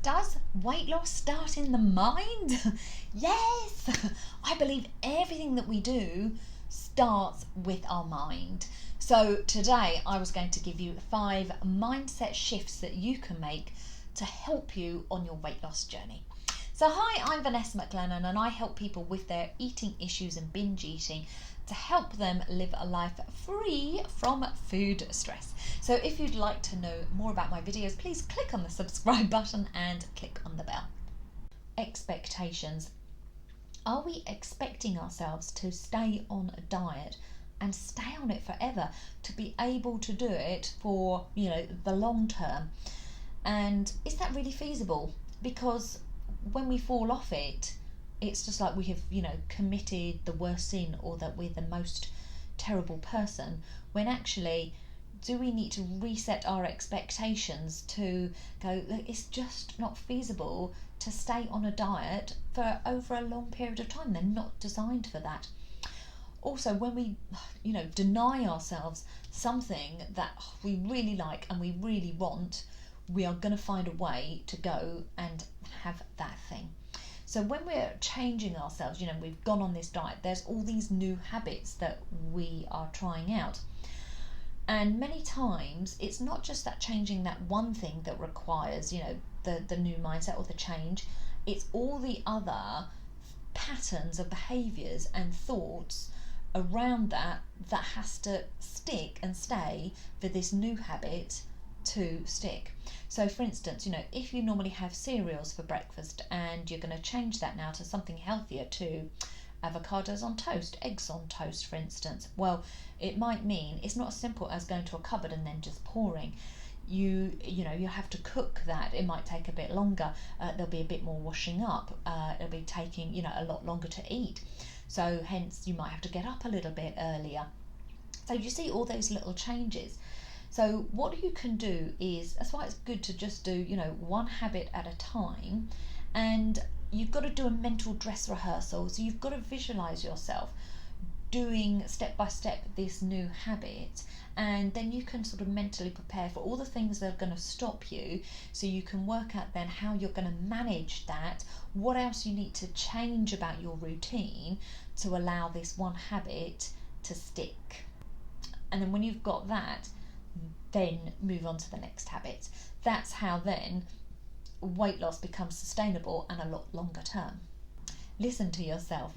Does weight loss start in the mind? Yes! I believe everything that we do starts with our mind. So today I was going to give you 5 mindset shifts that you can make to help you on your weight loss journey. So hi, I'm Vanessa McLennan and I help people with their eating issues and binge eating to help them live a life free from food stress. So if you'd like to know more about my videos, please click on the subscribe button and click on the bell. Expectations. Are we expecting ourselves to stay on a diet and stay on it forever, to be able to do it for, the long term? And is that really feasible? Because when we fall off it, it's just like we have, committed the worst sin, or that we're the most terrible person, when actually, do we need to reset our expectations to go, it's just not feasible to stay on a diet for over a long period of time. They're not designed for that. Also, when we, deny ourselves something that we really like and we really want, we are going to find a way to go and have that thing. So when we're changing ourselves, we've gone on this diet, there's all these new habits that we are trying out. And many times it's not just that changing that one thing that requires, the new mindset or the change. It's all the other patterns of behaviours and thoughts around that has to stick and stay for this new habit to stick. So for instance, if you normally have cereals for breakfast and you're going to change that now to something healthier, to avocados on toast, eggs on toast, for instance, well, it might mean it's not as simple as going to a cupboard and then just pouring. You have to cook that. It might take a bit longer. There'll be a bit more washing up. It'll be taking a lot longer to eat. So hence you might have to get up a little bit earlier. So you see all those little changes. So what you can do is, that's why it's good to just do, one habit at a time, and you've got to do a mental dress rehearsal. So you've got to visualize yourself doing step by step this new habit, and then you can sort of mentally prepare for all the things that are going to stop you, so you can work out then how you're going to manage that, what else you need to change about your routine to allow this one habit to stick. And then when you've got that, then move on to the next habit. That's how then weight loss becomes sustainable and a lot longer term. Listen to yourself.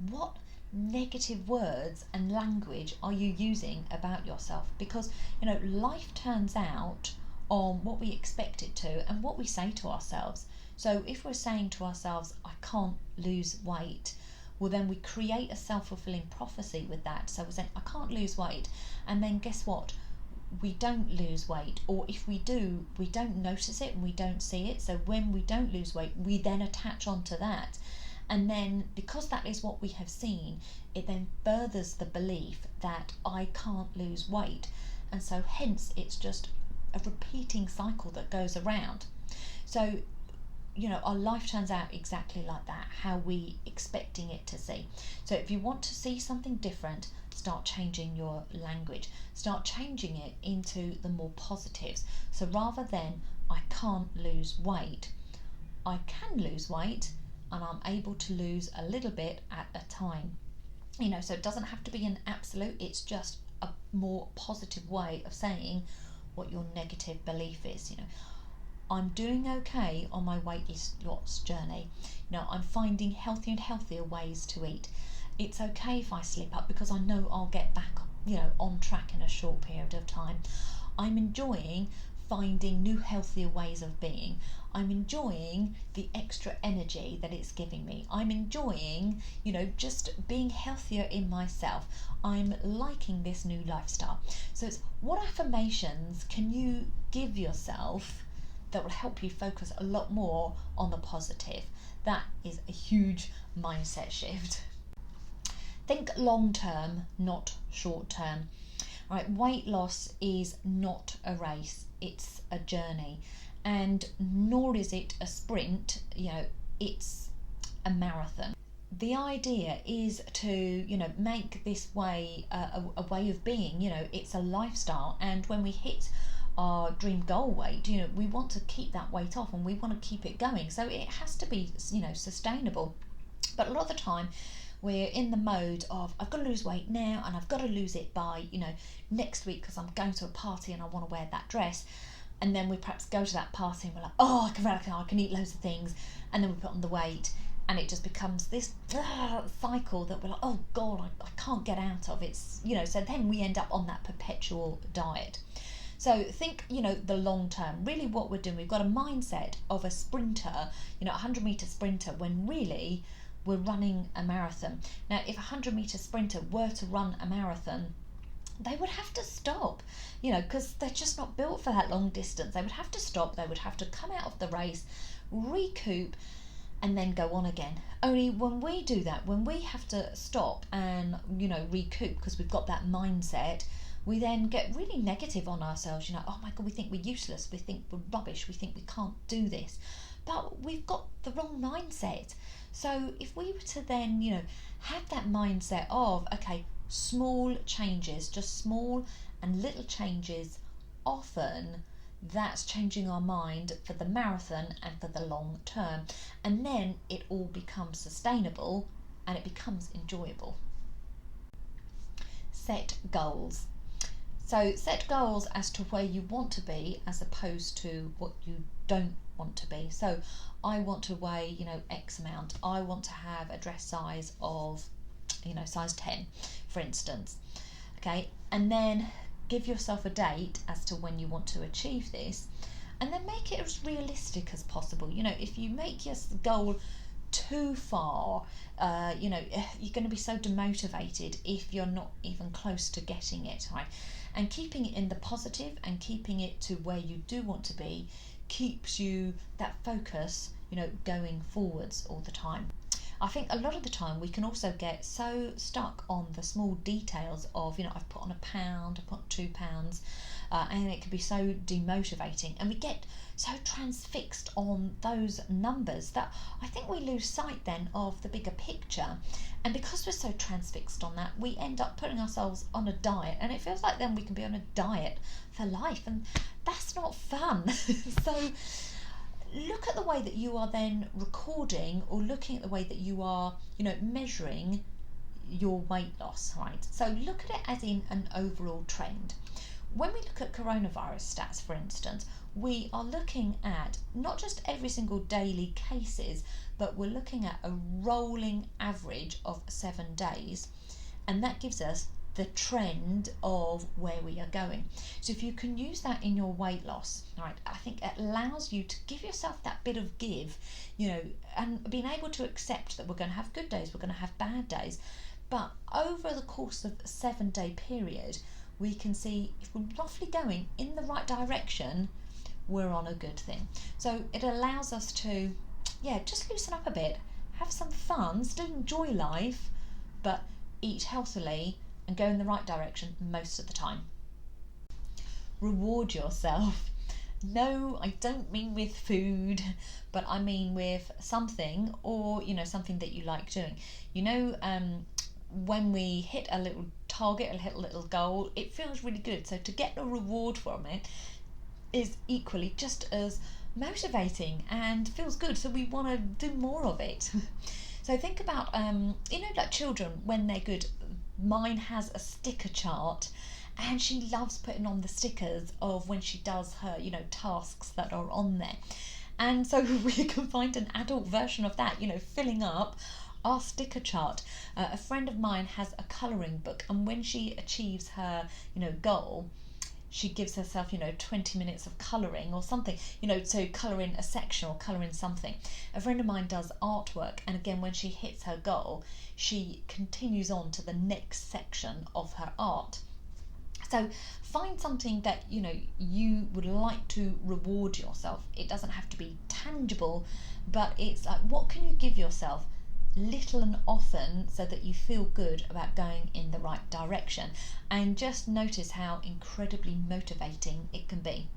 What negative words and language are you using about yourself? Because life turns out on what we expect it to and what we say to ourselves. So if we're saying to ourselves, I can't lose weight, well then we create a self-fulfilling prophecy with that. So we're saying, I can't lose weight, and then guess what? We don't lose weight, or if we do, we don't notice it and we don't see it. So when we don't lose weight, we then attach onto that, and then because that is what we have seen, it then furthers the belief that I can't lose weight, and so hence it's just a repeating cycle that goes around. So our life turns out exactly like that, how we expecting it to see. So if you want to see something different, start changing your language, start changing it into the more positives. So rather than I can't lose weight, I can lose weight, and I'm able to lose a little bit at a time. So it doesn't have to be an absolute, it's just a more positive way of saying what your negative belief is. I'm doing okay on my weight loss journey. I'm finding healthier and healthier ways to eat. It's okay if I slip up, because I know I'll get back, on track in a short period of time. I'm enjoying finding new healthier ways of being. I'm enjoying the extra energy that it's giving me. I'm enjoying, just being healthier in myself. I'm liking this new lifestyle. So it's, what affirmations can you give yourself that will help you focus a lot more on the positive? That is a huge mindset shift. Think long term, not short term. Right, weight loss is not a race, it's a journey, and nor is it a sprint, it's a marathon. The idea is to, make this way a way of being. It's a lifestyle, and when we hit our dream goal weight, you know, we want to keep that weight off and we want to keep it going. So it has to be, you know, sustainable. But a lot of the time we're in the mode of, I've got to lose weight now and I've got to lose it by, you know, next week because I'm going to a party and I want to wear that dress. And then we perhaps go to that party and we're like, oh, I can eat loads of things. And then we put on the weight and it just becomes this cycle that we're like, oh God, I can't get out of. It's, you know, so then we end up on that perpetual diet. So think, you know, the long term. Really what we're doing, we've got a mindset of a sprinter, you know, a 100-metre sprinter, when really we're running a marathon. Now, if a 100-metre sprinter were to run a marathon, they would have to stop, you know, because they're just not built for that long distance. They would have to stop, they would have to come out of the race, recoup, and then go on again. Only when we do that, when we have to stop and, you know, recoup because we've got that mindset, we then get really negative on ourselves, you know, oh my God, we think we're useless, we think we're rubbish, we think we can't do this. But we've got the wrong mindset. So if we were to then, you know, have that mindset of, okay, small changes, just small and little changes, often that's changing our mind for the marathon and for the long term. And then it all becomes sustainable and it becomes enjoyable. Set goals. So set goals as to where you want to be as opposed to what you don't want to be. So I want to weigh, you know, X amount. I want to have a dress size of, you know, size 10, for instance. Okay, and then give yourself a date as to when you want to achieve this, and then make it as realistic as possible. You know, if you make your goal too far, you know, you're going to be so demotivated if you're not even close to getting it, right? And keeping it in the positive and keeping it to where you do want to be keeps you, that focus, you know, going forwards all the time. I think a lot of the time we can also get so stuck on the small details of, you know, I've put on a pound, I've put on 2 pounds, and it can be so demotivating, and we get so transfixed on those numbers that I think we lose sight then of the bigger picture. And because we're so transfixed on that, we end up putting ourselves on a diet, and it feels like then we can be on a diet for life, and that's not fun. So look at the way that you are then recording, or looking at the way that you are, you know, measuring your weight loss, right? So look at it as in an overall trend. When we look at coronavirus stats, for instance, we are looking at not just every single daily cases, but we're looking at a rolling average of 7 days, and that gives us the trend of where we are going. So if you can use that in your weight loss, right, I think it allows you to give yourself that bit of give, you know, and being able to accept that we're going to have good days, we're going to have bad days, but over the course of a 7-day period, we can see if we're roughly going in the right direction, we're on a good thing. So it allows us to, yeah, just loosen up a bit, have some fun, still enjoy life, but eat healthily and go in the right direction most of the time. Reward yourself. No, I don't mean with food, but I mean with something, or, you know, something that you like doing. You know, when we hit a little target, or hit a little goal, it feels really good. So to get a reward from it is equally just as motivating and feels good. So we want to do more of it. So think about, you know, like children when they're good. Mine has a sticker chart, and she loves putting on the stickers of when she does her, you know, tasks that are on there. And so we can find an adult version of that, you know, filling up our sticker chart. A friend of mine has a colouring book, and when she achieves her, you know, goal, she gives herself, you know, 20 minutes of colouring or something, you know, to colour in a section or colour in something. A friend of mine does artwork, and again, when she hits her goal, she continues on to the next section of her art. So find something that, you know, you would like to reward yourself. It doesn't have to be tangible, but it's like, what can you give yourself little and often so that you feel good about going in the right direction? And just notice how incredibly motivating it can be.